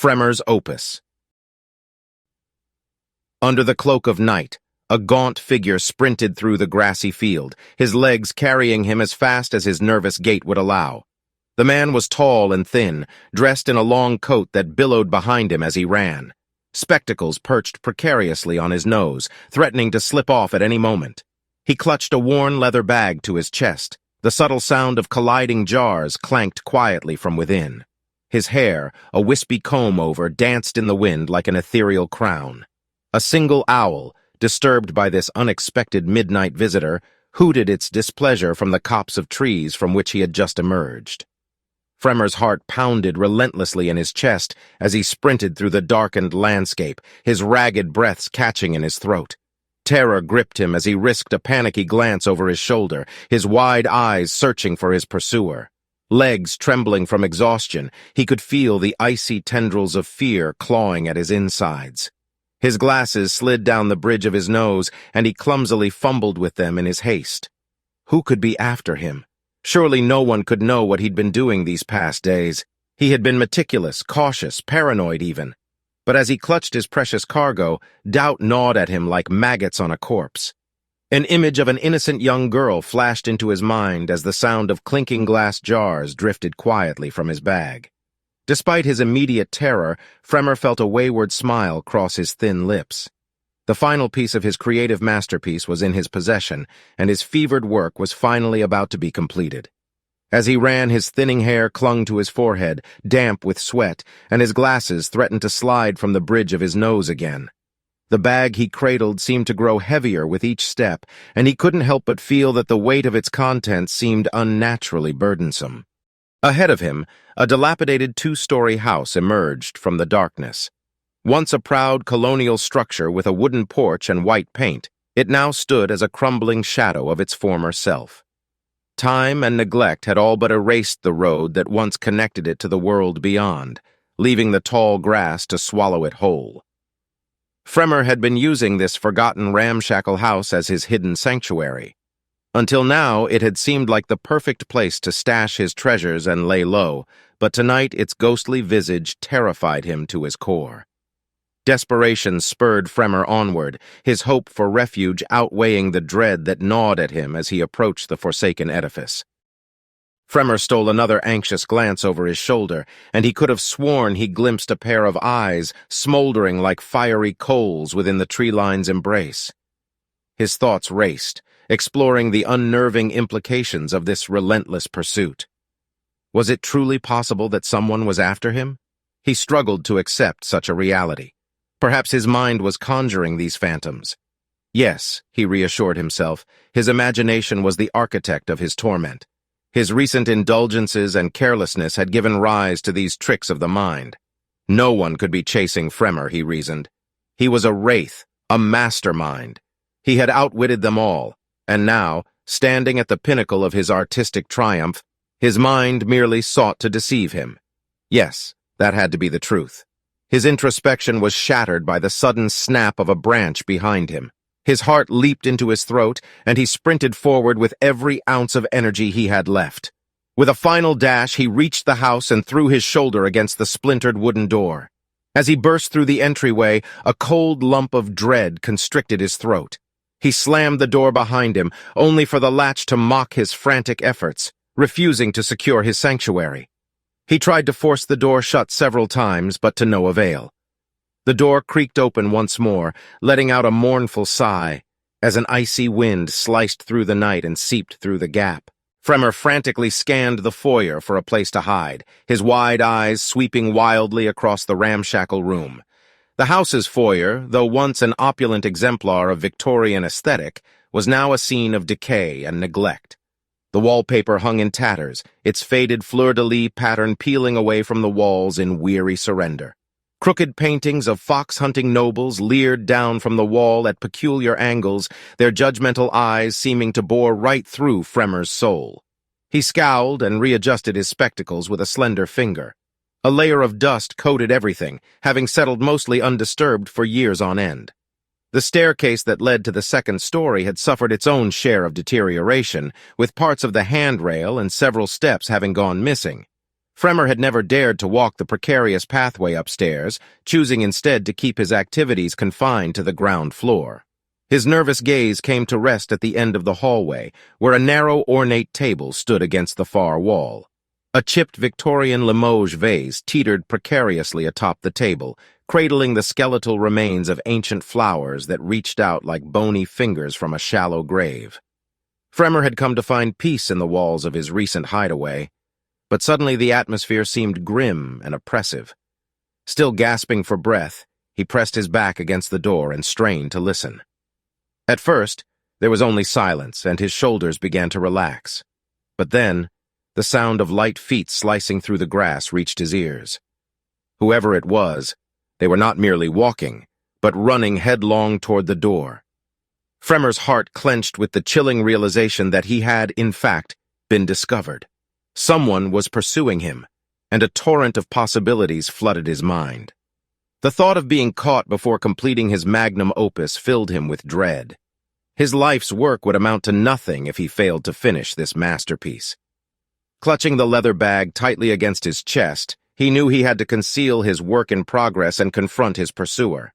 Fremmer's Opus. Under the cloak of night, a gaunt figure sprinted through the grassy field, his legs carrying him as fast as his nervous gait would allow. The man was tall and thin, dressed in a long coat that billowed behind him as he ran. Spectacles perched precariously on his nose, threatening to slip off at any moment. He clutched a worn leather bag to his chest. The subtle sound of colliding jars clanked quietly from within. His hair, a wispy comb-over, danced in the wind like an ethereal crown. A single owl, disturbed by this unexpected midnight visitor, hooted its displeasure from the copse of trees from which he had just emerged. Fremmer's heart pounded relentlessly in his chest as he sprinted through the darkened landscape, his ragged breaths catching in his throat. Terror gripped him as he risked a panicky glance over his shoulder, his wide eyes searching for his pursuer. Legs trembling from exhaustion, he could feel the icy tendrils of fear clawing at his insides. His glasses slid down the bridge of his nose, and he clumsily fumbled with them in his haste. Who could be after him? Surely no one could know what he'd been doing these past days. He had been meticulous, cautious, paranoid even. But as he clutched his precious cargo, doubt gnawed at him like maggots on a corpse. An image of an innocent young girl flashed into his mind as the sound of clinking glass jars drifted quietly from his bag. Despite his immediate terror, Fremmer felt a wayward smile cross his thin lips. The final piece of his creative masterpiece was in his possession, and his fevered work was finally about to be completed. As he ran, his thinning hair clung to his forehead, damp with sweat, and his glasses threatened to slide from the bridge of his nose again. The bag he cradled seemed to grow heavier with each step, and he couldn't help but feel that the weight of its contents seemed unnaturally burdensome. Ahead of him, a dilapidated two-story house emerged from the darkness. Once a proud colonial structure with a wooden porch and white paint, it now stood as a crumbling shadow of its former self. Time and neglect had all but erased the road that once connected it to the world beyond, leaving the tall grass to swallow it whole. Fremmer had been using this forgotten ramshackle house as his hidden sanctuary. Until now, it had seemed like the perfect place to stash his treasures and lay low, but tonight its ghostly visage terrified him to his core. Desperation spurred Fremmer onward, his hope for refuge outweighing the dread that gnawed at him as he approached the forsaken edifice. Fremmer stole another anxious glance over his shoulder, and he could have sworn he glimpsed a pair of eyes smoldering like fiery coals within the tree line's embrace. His thoughts raced, exploring the unnerving implications of this relentless pursuit. Was it truly possible that someone was after him? He struggled to accept such a reality. Perhaps his mind was conjuring these phantoms. Yes, he reassured himself, his imagination was the architect of his torment. His recent indulgences and carelessness had given rise to these tricks of the mind. No one could be chasing Fremmer, he reasoned. He was a wraith, a mastermind. He had outwitted them all, and now, standing at the pinnacle of his artistic triumph, his mind merely sought to deceive him. Yes, that had to be the truth. His introspection was shattered by the sudden snap of a branch behind him. His heart leaped into his throat, and he sprinted forward with every ounce of energy he had left. With a final dash, he reached the house and threw his shoulder against the splintered wooden door. As he burst through the entryway, a cold lump of dread constricted his throat. He slammed the door behind him, only for the latch to mock his frantic efforts, refusing to secure his sanctuary. He tried to force the door shut several times, but to no avail. The door creaked open once more, letting out a mournful sigh, as an icy wind sliced through the night and seeped through the gap. Fremmer frantically scanned the foyer for a place to hide, his wide eyes sweeping wildly across the ramshackle room. The house's foyer, though once an opulent exemplar of Victorian aesthetic, was now a scene of decay and neglect. The wallpaper hung in tatters, its faded fleur-de-lis pattern peeling away from the walls in weary surrender. Crooked paintings of fox-hunting nobles leered down from the wall at peculiar angles, their judgmental eyes seeming to bore right through Fremmer's soul. He scowled and readjusted his spectacles with a slender finger. A layer of dust coated everything, having settled mostly undisturbed for years on end. The staircase that led to the second story had suffered its own share of deterioration, with parts of the handrail and several steps having gone missing. Fremmer had never dared to walk the precarious pathway upstairs, choosing instead to keep his activities confined to the ground floor. His nervous gaze came to rest at the end of the hallway, where a narrow, ornate table stood against the far wall. A chipped Victorian Limoges vase teetered precariously atop the table, cradling the skeletal remains of ancient flowers that reached out like bony fingers from a shallow grave. Fremmer had come to find peace in the walls of his recent hideaway, but suddenly the atmosphere seemed grim and oppressive. Still gasping for breath, he pressed his back against the door and strained to listen. At first, there was only silence, and his shoulders began to relax. But then, the sound of light feet slicing through the grass reached his ears. Whoever it was, they were not merely walking, but running headlong toward the door. Fremmer's heart clenched with the chilling realization that he had, in fact, been discovered. Someone was pursuing him, and a torrent of possibilities flooded his mind. The thought of being caught before completing his magnum opus filled him with dread. His life's work would amount to nothing if he failed to finish this masterpiece. Clutching the leather bag tightly against his chest, he knew he had to conceal his work in progress and confront his pursuer.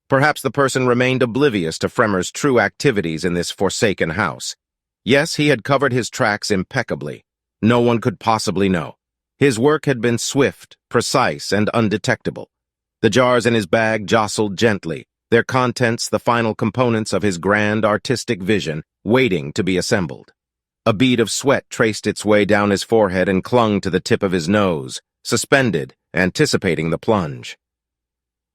Perhaps the person remained oblivious to Fremmer's true activities in this forsaken house. Yes, he had covered his tracks impeccably. No one could possibly know. His work had been swift, precise, and undetectable. The jars in his bag jostled gently, their contents the final components of his grand artistic vision, waiting to be assembled. A bead of sweat traced its way down his forehead and clung to the tip of his nose, suspended, anticipating the plunge.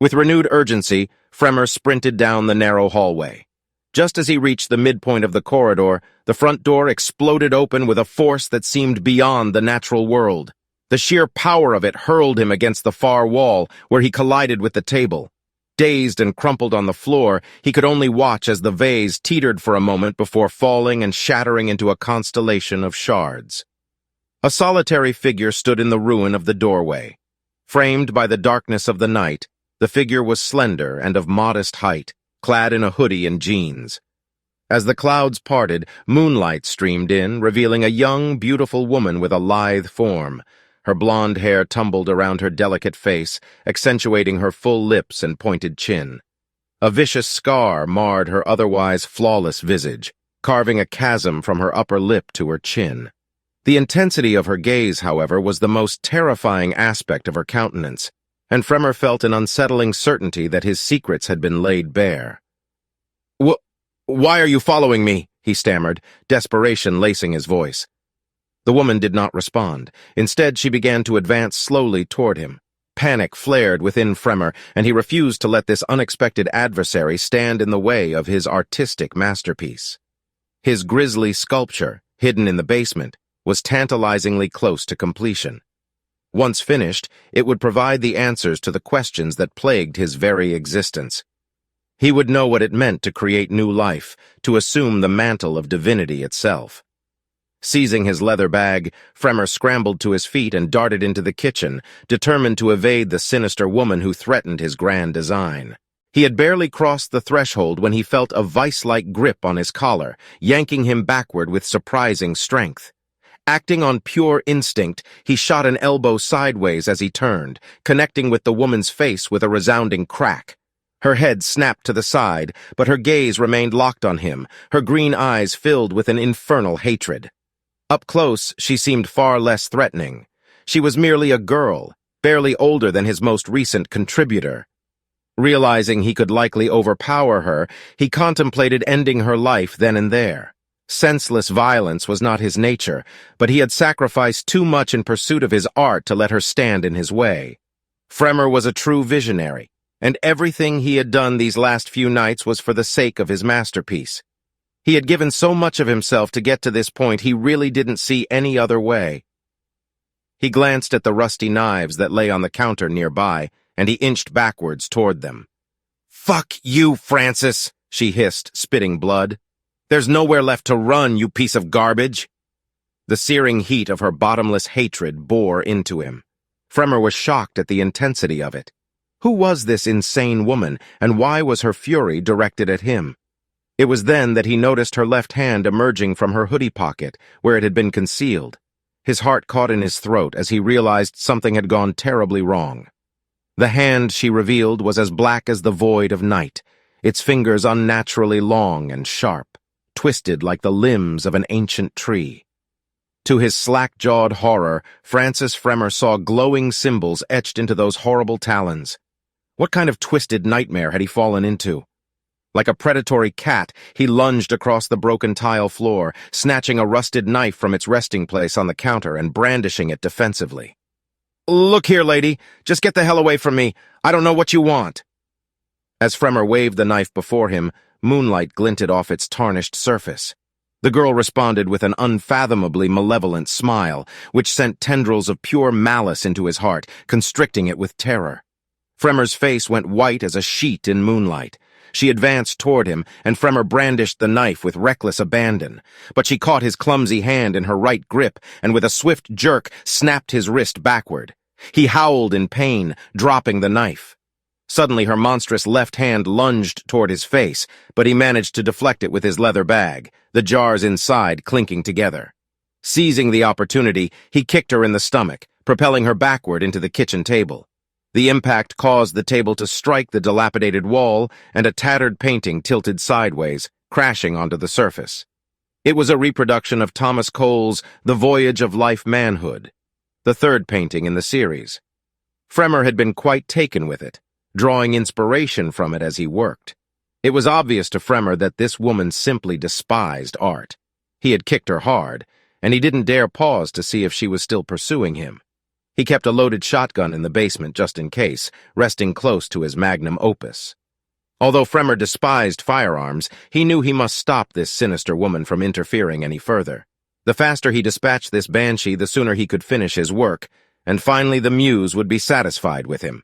With renewed urgency, Fremmer sprinted down the narrow hallway. Just as he reached the midpoint of the corridor, the front door exploded open with a force that seemed beyond the natural world. The sheer power of it hurled him against the far wall, where he collided with the table. Dazed and crumpled on the floor, he could only watch as the vase teetered for a moment before falling and shattering into a constellation of shards. A solitary figure stood in the ruin of the doorway. Framed by the darkness of the night, the figure was slender and of modest height, clad in a hoodie and jeans. As the clouds parted, moonlight streamed in, revealing a young, beautiful woman with a lithe form. Her blonde hair tumbled around her delicate face, accentuating her full lips and pointed chin. A vicious scar marred her otherwise flawless visage, carving a chasm from her upper lip to her chin. The intensity of her gaze, however, was the most terrifying aspect of her countenance, and Fremmer felt an unsettling certainty that his secrets had been laid bare. "Why are you following me?" he stammered, desperation lacing his voice. The woman did not respond. Instead, she began to advance slowly toward him. Panic flared within Fremmer, and he refused to let this unexpected adversary stand in the way of his artistic masterpiece. His grisly sculpture, hidden in the basement, was tantalizingly close to completion. Once finished, it would provide the answers to the questions that plagued his very existence. He would know what it meant to create new life, to assume the mantle of divinity itself. Seizing his leather bag, Fremmer scrambled to his feet and darted into the kitchen, determined to evade the sinister woman who threatened his grand design. He had barely crossed the threshold when he felt a vice-like grip on his collar, yanking him backward with surprising strength. Acting on pure instinct, he shot an elbow sideways as he turned, connecting with the woman's face with a resounding crack. Her head snapped to the side, but her gaze remained locked on him, her green eyes filled with an infernal hatred. Up close, she seemed far less threatening. She was merely a girl, barely older than his most recent contributor. Realizing he could likely overpower her, he contemplated ending her life then and there. Senseless violence was not his nature, but he had sacrificed too much in pursuit of his art to let her stand in his way. Fremmer was a true visionary, and everything he had done these last few nights was for the sake of his masterpiece. He had given so much of himself to get to this point he really didn't see any other way. He glanced at the rusty knives that lay on the counter nearby, and he inched backwards toward them. "Fuck you, Francis," she hissed, spitting blood. "There's nowhere left to run, you piece of garbage." The searing heat of her bottomless hatred bore into him. Fremmer was shocked at the intensity of it. Who was this insane woman, and why was her fury directed at him? It was then that he noticed her left hand emerging from her hoodie pocket, where it had been concealed. His heart caught in his throat as he realized something had gone terribly wrong. The hand she revealed was as black as the void of night, its fingers unnaturally long and sharp, twisted like the limbs of an ancient tree. To his slack-jawed horror, Francis Fremmer saw glowing symbols etched into those horrible talons. What kind of twisted nightmare had he fallen into? Like a predatory cat, he lunged across the broken tile floor, snatching a rusted knife from its resting place on the counter and brandishing it defensively. "Look here, lady. Just get the hell away from me. I don't know what you want." As Fremmer waved the knife before him, moonlight glinted off its tarnished surface. The girl responded with an unfathomably malevolent smile, which sent tendrils of pure malice into his heart, constricting it with terror. Fremmer's face went white as a sheet in moonlight. She advanced toward him, and Fremmer brandished the knife with reckless abandon. But she caught his clumsy hand in her right grip, and with a swift jerk, snapped his wrist backward. He howled in pain, dropping the knife. Suddenly, her monstrous left hand lunged toward his face, but he managed to deflect it with his leather bag, the jars inside clinking together. Seizing the opportunity, he kicked her in the stomach, propelling her backward into the kitchen table. The impact caused the table to strike the dilapidated wall, and a tattered painting tilted sideways, crashing onto the surface. It was a reproduction of Thomas Cole's The Voyage of Life Manhood, the third painting in the series. Fremmer had been quite taken with it, drawing inspiration from it as he worked. It was obvious to Fremmer that this woman simply despised art. He had kicked her hard, and he didn't dare pause to see if she was still pursuing him. He kept a loaded shotgun in the basement just in case, resting close to his magnum opus. Although Fremmer despised firearms, he knew he must stop this sinister woman from interfering any further. The faster he dispatched this banshee, the sooner he could finish his work, and finally the muse would be satisfied with him.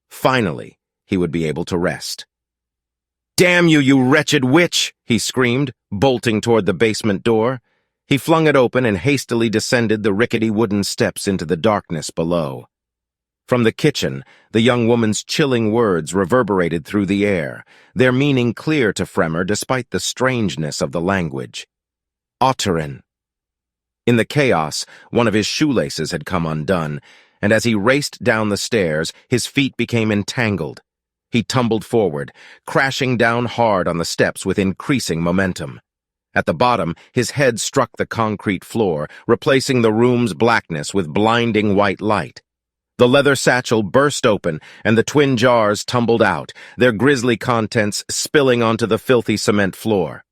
Finally, he would be able to rest. "Damn you, you wretched witch!" he screamed, bolting toward the basement door. He flung it open and hastily descended the rickety wooden steps into the darkness below. From the kitchen, the young woman's chilling words reverberated through the air, their meaning clear to Fremmer despite the strangeness of the language. Otterin. In the chaos, one of his shoelaces had come undone, and as he raced down the stairs, his feet became entangled. He tumbled forward, crashing down hard on the steps with increasing momentum. At the bottom, his head struck the concrete floor, replacing the room's blackness with blinding white light. The leather satchel burst open, and the twin jars tumbled out, their grisly contents spilling onto the filthy cement floor.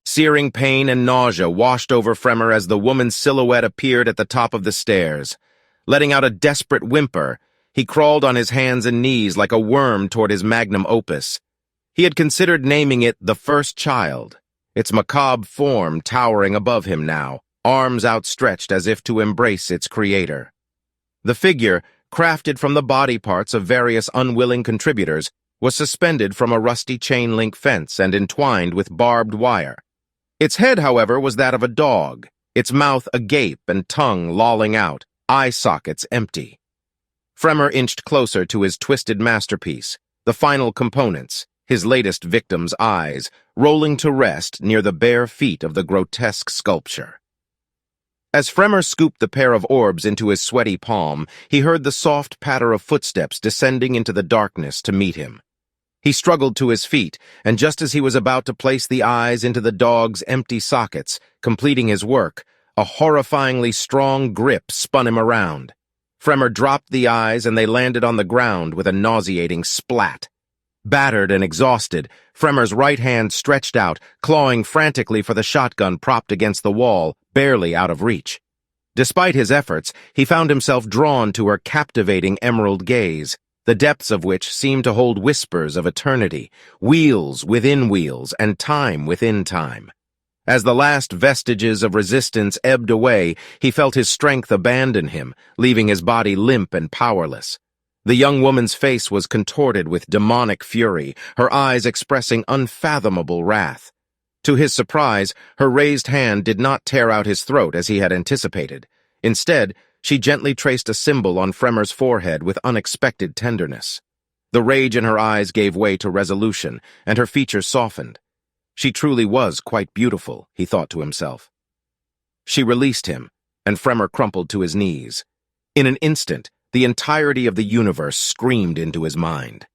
Searing pain and nausea washed over Fremmer as the woman's silhouette appeared at the top of the stairs. Letting out a desperate whimper, he crawled on his hands and knees like a worm toward his magnum opus. He had considered naming it The First Child, its macabre form towering above him now, arms outstretched as if to embrace its creator. The figure, crafted from the body parts of various unwilling contributors, was suspended from a rusty chain-link fence and entwined with barbed wire. Its head, however, was that of a dog, its mouth agape and tongue lolling out, eye sockets empty. Fremmer inched closer to his twisted masterpiece, the final components, his latest victim's eyes, rolling to rest near the bare feet of the grotesque sculpture. As Fremmer scooped the pair of orbs into his sweaty palm, he heard the soft patter of footsteps descending into the darkness to meet him. He struggled to his feet, and just as he was about to place the eyes into the dog's empty sockets, completing his work, a horrifyingly strong grip spun him around. Fremmer dropped the eyes, and they landed on the ground with a nauseating splat. Battered and exhausted, Fremmer's right hand stretched out, clawing frantically for the shotgun propped against the wall, barely out of reach. Despite his efforts, he found himself drawn to her captivating emerald gaze, the depths of which seemed to hold whispers of eternity, wheels within wheels, and time within time. As the last vestiges of resistance ebbed away, he felt his strength abandon him, leaving his body limp and powerless. The young woman's face was contorted with demonic fury, her eyes expressing unfathomable wrath. To his surprise, her raised hand did not tear out his throat as he had anticipated. Instead, she gently traced a symbol on Fremmer's forehead with unexpected tenderness. The rage in her eyes gave way to resolution, and her features softened. She truly was quite beautiful, he thought to himself. She released him, and Fremmer crumpled to his knees. In an instant, the entirety of the universe screamed into his mind.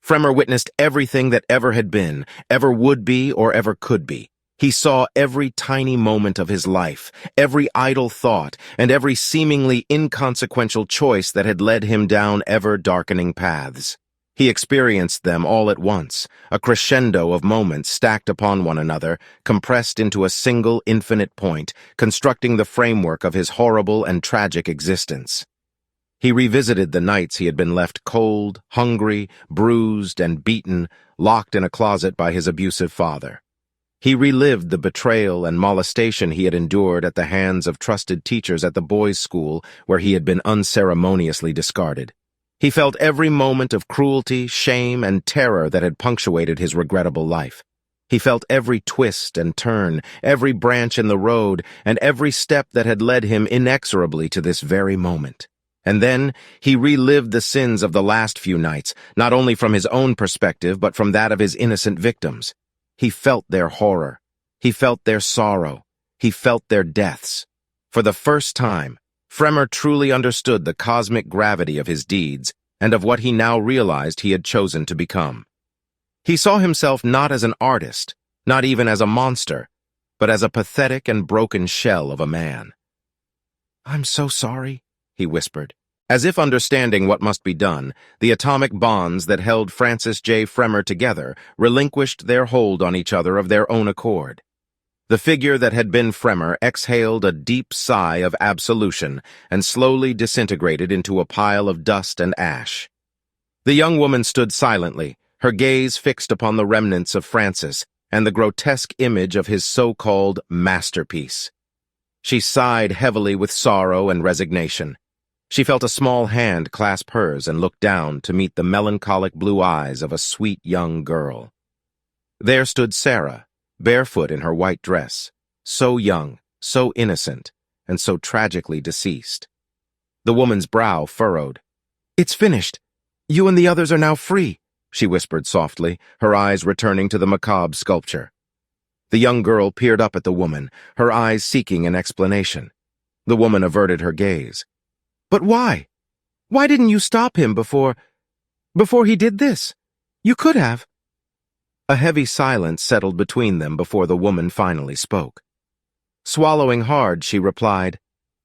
Fremmer witnessed everything that ever had been, ever would be, or ever could be. He saw every tiny moment of his life, every idle thought, and every seemingly inconsequential choice that had led him down ever-darkening paths. He experienced them all at once, a crescendo of moments stacked upon one another, compressed into a single infinite point, constructing the framework of his horrible and tragic existence. He revisited the nights he had been left cold, hungry, bruised, and beaten, locked in a closet by his abusive father. He relived the betrayal and molestation he had endured at the hands of trusted teachers at the boys' school where he had been unceremoniously discarded. He felt every moment of cruelty, shame, and terror that had punctuated his regrettable life. He felt every twist and turn, every branch in the road, and every step that had led him inexorably to this very moment. And then he relived the sins of the last few nights, not only from his own perspective but from that of his innocent victims. He felt their horror. He felt their sorrow. He felt their deaths. For the first time, Fremmer truly understood the cosmic gravity of his deeds and of what he now realized he had chosen to become. He saw himself not as an artist, not even as a monster, but as a pathetic and broken shell of a man. "I'm so sorry," he whispered. As if understanding what must be done, the atomic bonds that held Francis J. Fremmer together relinquished their hold on each other of their own accord. The figure that had been Fremmer exhaled a deep sigh of absolution and slowly disintegrated into a pile of dust and ash. The young woman stood silently, her gaze fixed upon the remnants of Francis and the grotesque image of his so-called masterpiece. She sighed heavily with sorrow and resignation. She felt a small hand clasp hers and looked down to meet the melancholic blue eyes of a sweet young girl. There stood Sarah, barefoot in her white dress, so young, so innocent, and so tragically deceased. The woman's brow furrowed. "It's finished. You and the others are now free," she whispered softly, her eyes returning to the macabre sculpture. The young girl peered up at the woman, her eyes seeking an explanation. The woman averted her gaze. "But why? Why didn't you stop him before he did this? You could have." A heavy silence settled between them before the woman finally spoke. Swallowing hard, she replied,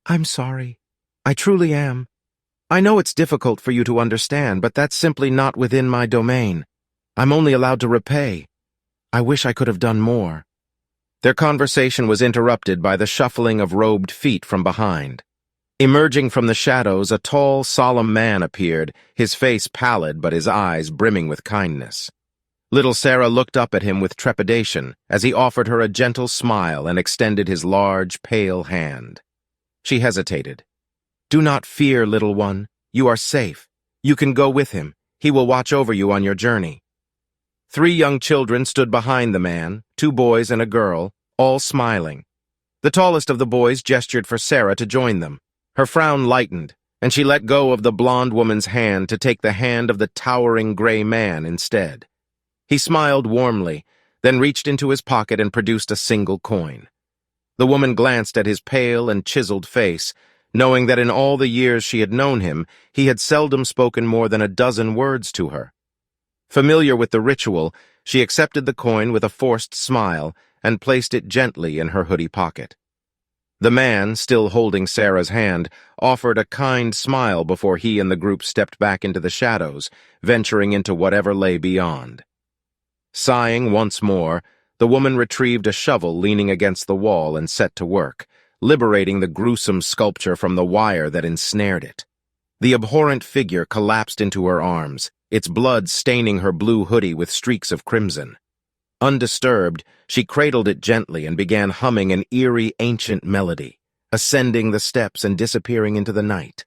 "I'm sorry. I truly am. I know it's difficult for you to understand, but that's simply not within my domain. I'm only allowed to repay. I wish I could have done more." Their conversation was interrupted by the shuffling of robed feet from behind. Emerging from the shadows, a tall, solemn man appeared, his face pallid but his eyes brimming with kindness. Little Sarah looked up at him with trepidation as he offered her a gentle smile and extended his large, pale hand. She hesitated. "Do not fear, little one. You are safe. You can go with him. He will watch over you on your journey." 3 young children stood behind the man, 2 boys and a girl, all smiling. The tallest of the boys gestured for Sarah to join them. Her frown lightened, and she let go of the blonde woman's hand to take the hand of the towering gray man instead. He smiled warmly, then reached into his pocket and produced a single coin. The woman glanced at his pale and chiseled face, knowing that in all the years she had known him, he had seldom spoken more than a dozen words to her. Familiar with the ritual, she accepted the coin with a forced smile and placed it gently in her hoodie pocket. The man, still holding Sarah's hand, offered a kind smile before he and the group stepped back into the shadows, venturing into whatever lay beyond. Sighing once more, the woman retrieved a shovel leaning against the wall and set to work, liberating the gruesome sculpture from the wire that ensnared it. The abhorrent figure collapsed into her arms, its blood staining her blue hoodie with streaks of crimson. Undisturbed, she cradled it gently and began humming an eerie, ancient melody, ascending the steps and disappearing into the night.